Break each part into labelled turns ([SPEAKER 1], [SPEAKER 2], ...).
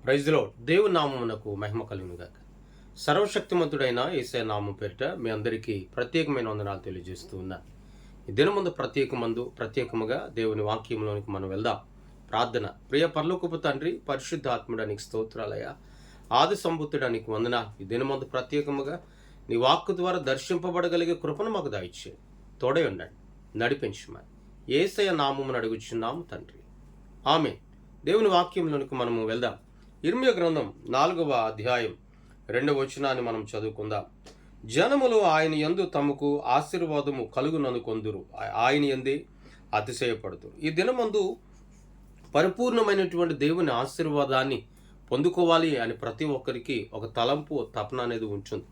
[SPEAKER 1] Praise the lord. దేవుని నామమునకు మహిమ కలుగును గాక. సర్వశక్తిమంతుడైన యేసయ్య నామం పేరిట మీ అందరికీ ప్రత్యేకమైన వందనాలు తెలియజేస్తూ ఉన్నా. ఈ దినమందు ప్రత్యేకముగా దేవుని వాక్యంలోనికి మనం వెళ్దాం. ప్రార్థన. ప్రియ పరలోకపు తండ్రి, పరిశుద్ధాత్ముడానికి స్తోత్రాలయ. ఆది సంబుద్ధుడానికి వందనాలు. ఈ దినమందు ప్రత్యేకముగా నీ వాక్కు ద్వారా దర్శింపబడగలిగే కృపను మాకు దయచే. తోడై ఉండండి, నడిపించమని యేసయ్య నామమును అడుగుచున్నాము తండ్రి. ఆమె. దేవుని వాక్యంలోనికి మనము వెళ్దాం. ఇర్మీయా గ్రంథం 4వ అధ్యాయం 2వ వచనాన్ని మనం చదువుకుందాం. జనములు ఆయన యందు తమకు ఆశీర్వాదము కలుగుననుకొందురు, ఆయన యందే అతిశయపడుతురు. ఈ దినమందు పరిపూర్ణమైనటువంటి దేవుని ఆశీర్వాదాన్ని పొందుకోవాలి అని ప్రతి ఒక్కరికి ఒక తలంపు, తపన అనేది ఉంటుంది.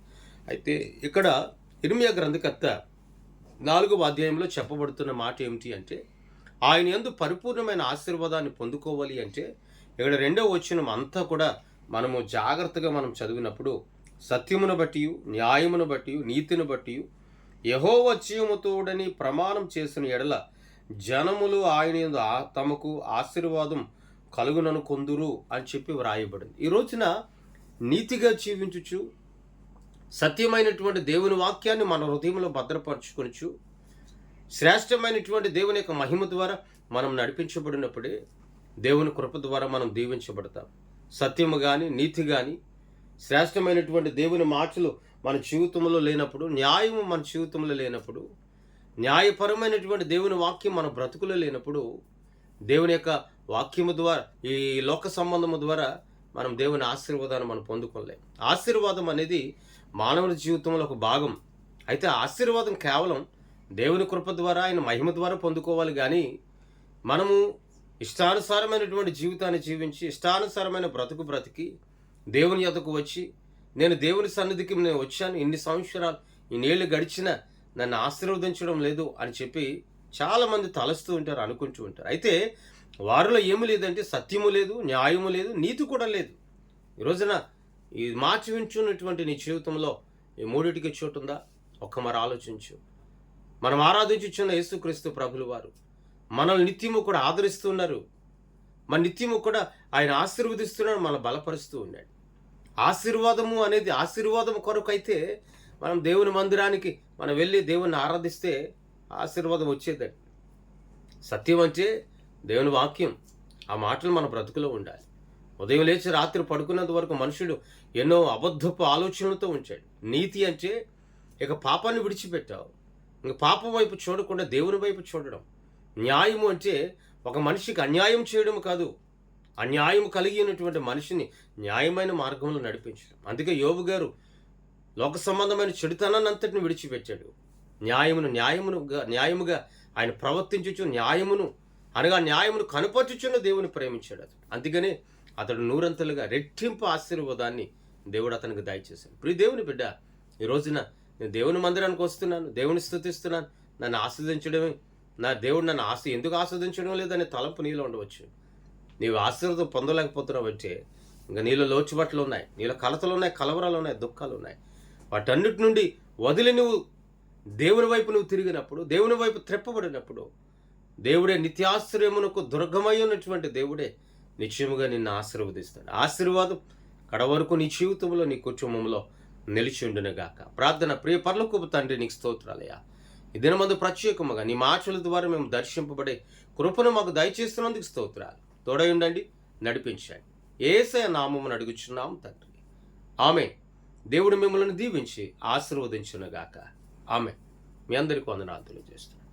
[SPEAKER 1] అయితే ఇక్కడ ఇర్మీయా గ్రంథకర్త 4వ అధ్యాయంలో చెప్పబడుతున్న మాట ఏమిటి అంటే, ఆయన యందు పరిపూర్ణమైన ఆశీర్వాదాన్ని పొందుకోవాలి అంటే ఇక్కడ 2వ వచనం అంతా కూడా మనము జాగ్రత్తగా మనం చదివినప్పుడు సత్యమును బట్టి, న్యాయమును బట్టి, నీతిని బట్టి యెహోవా జీవముతోడని ప్రమాణం చేసిన ఎడల జనములు ఆయన యందు తమకు ఆశీర్వాదం కలుగుననుకొందురు అని చెప్పి వ్రాయబడింది. ఈ రోజున నీతిగా జీవించుచు సత్యమైనటువంటి దేవుని వాక్యాన్ని మన హృదయంలో భద్రపరచుకొనుచు శ్రేష్టమైనటువంటి దేవుని యొక్క మహిమ ద్వారా మనం నడిపించబడినప్పుడే దేవుని కృప ద్వారా మనం దీవించబడతాం. సత్యము కానీ, నీతి కానీ, శ్రేష్టమైనటువంటి దేవుని మాటలు మన జీవితంలో లేనప్పుడు, న్యాయము మన జీవితంలో లేనప్పుడు, న్యాయపరమైనటువంటి దేవుని వాక్యం మన బ్రతుకులో లేనప్పుడు, దేవుని యొక్క వాక్యము ద్వారా, ఈ లోక సంబంధము ద్వారా మనం దేవుని ఆశీర్వాదాన్ని మనం పొందుకోలేం. ఆశీర్వాదం అనేది మానవుని జీవితంలో ఒక భాగం. అయితే ఆశీర్వాదం కేవలం దేవుని కృప ద్వారా, ఆయన మహిమ ద్వారా పొందుకోవాలి. కానీ మనము ఇష్టానుసారమైనటువంటి జీవితాన్ని జీవించి, ఇష్టానుసారమైన బ్రతికి దేవుని యొద్దకు వచ్చి, నేను దేవుని సన్నిధికి నేను వచ్చాను, ఇన్ని సంవత్సరాలు, ఇన్నేళ్ళు గడిచినా నన్ను ఆశీర్వదించడం లేదు అని చెప్పి చాలామంది తలస్తూ ఉంటారు, అనుకుంటూ ఉంటారు. అయితే వారిలో ఏమి లేదంటే సత్యము లేదు, న్యాయము లేదు, నీతి కూడా లేదు. ఈ రోజున ఈ మార్చి వింటున్నటువంటి నీ జీవితంలో ఈ మూడింటికి చోటు ఉందా? ఒక్క మరి ఆలోచించు. మనం ఆరాధించుచున్న యేసుక్రీస్తు ప్రభులు వారు మనల్ని నిత్యము కూడా ఆదరిస్తున్నారు. మన నిత్యము కూడా ఆయన ఆశీర్వదిస్తున్నాడు, మనం బలపరుస్తూ ఉన్నాడు. ఆశీర్వాదము అనేది ఆశీర్వాదం కొరకు అయితే మనం దేవుని మందిరానికి మనం వెళ్ళి దేవుని ఆరాధిస్తే ఆశీర్వాదం వచ్చేదండి. సత్యం అంటే దేవుని వాక్యం, ఆ మాటలు మన బ్రతుకులో ఉండాలి. ఉదయం లేచి రాత్రి పడుకున్నంత వరకు మనుషుడు ఎన్నో అబద్ధపు ఆలోచనలతో ఉంచాడు. నీతి అంటే ఇక పాపాన్ని విడిచిపెట్టావు, ఇంక పాపం వైపు చూడకుండా దేవుని వైపు చూడడం. న్యాయము అంటే ఒక మనిషికి అన్యాయం చేయడం కాదు, అన్యాయం కలిగినటువంటి మనిషిని న్యాయమైన మార్గంలో నడిపించడం. అందుకే యోబు గారు లోక సంబంధమైన చెడుతనాన్ని అంతటిని విడిచిపెట్టాడు. న్యాయముగా ఆయన ప్రవర్తించుచు న్యాయమును కనపరచుచున్న దేవుని ప్రేమించాడు అతడు. అందుకనే అతడు నూరంతలుగా రెట్టింపు ఆశీర్వాదాన్ని దేవుడు అతనికి దయచేశాడు. ప్రియ దేవుని బిడ్డ, ఈ రోజున నేను దేవుని మందిరానికి వస్తున్నాను, దేవుని స్తుతిస్తున్నాను, నన్ను ఆస్వాదించడమే, నా దేవుడు నన్ను ఎందుకు ఆస్వాదించడం లేదనే తలంపు నీలో ఉండవచ్చు. నీవు ఆశీర్వాదం పొందలేకపోతున్నావు అంటే ఇంకా నీలో లోచుబట్లు ఉన్నాయి, నీలో కలతలు ఉన్నాయి, కలవరాలు ఉన్నాయి, దుఃఖాలు ఉన్నాయి. వాటన్నిటి నుండి వదిలి నువ్వు దేవుని వైపు నువ్వు తిరిగినప్పుడు, దేవుని వైపు త్రెప్పబడినప్పుడు, దేవుడే నిత్యాశ్రయమునకు దుర్గమై ఉన్నటువంటి దేవుడే నిశ్చయముగా నిన్ను ఆశీర్వదిస్తాడు. ఆశీర్వాదం కడవరకు నీ జీవితంలో, నీ కుటుంబంలో నిలిచి ఉండునుగాక. ప్రార్థన. ప్రియ పరలోకపు తండ్రి, నీకు స్తోత్రాలయ్యా. ఈ దినమందు ప్రత్యేకముగా నీ మాటల ద్వారా మేము దర్శింపబడే కృపను మాకు దయచేస్తున్నందుకు స్తోత్రాలు. తోడై ఉండండి, నడిపించండి. యేసయ్య నామమును అడుగుచున్నాం తండ్రి. ఆమె. దేవుడు మిమ్మల్ని దీవించి ఆశీర్వదించునుగాక. ఆమె. మీ అందరికీ వందనాలు తెలియజేస్తున్నాను.